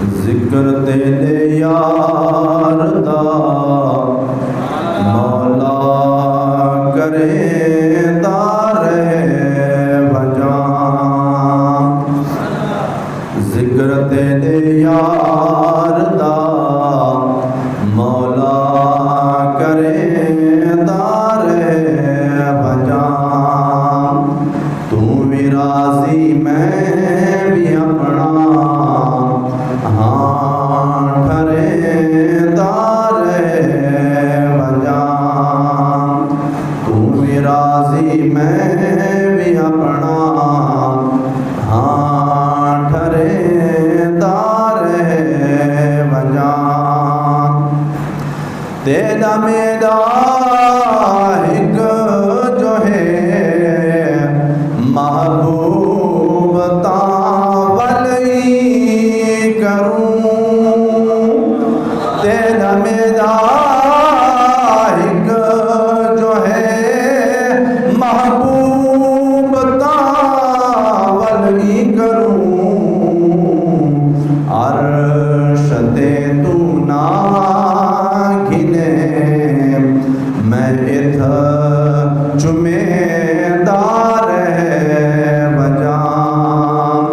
ذکر تیرے یار دا مولا کرے دارے بجان، ذکر تیرے یار دا مولا کرے دارے بجان، تو بھی راضی میں بھی اپنا ہاں ٹھرے دارے بجان، تو بھی راضی میں بھی اپنا ہاں ٹھرے دارے بجان، تیرا میرا ایک جو ہے محبوب تاولی کروں، تیرا میرا ایک جو ہے محبوب تاولی کروں، عرش تے تو نہ میں اتھا چمے دارے بجان،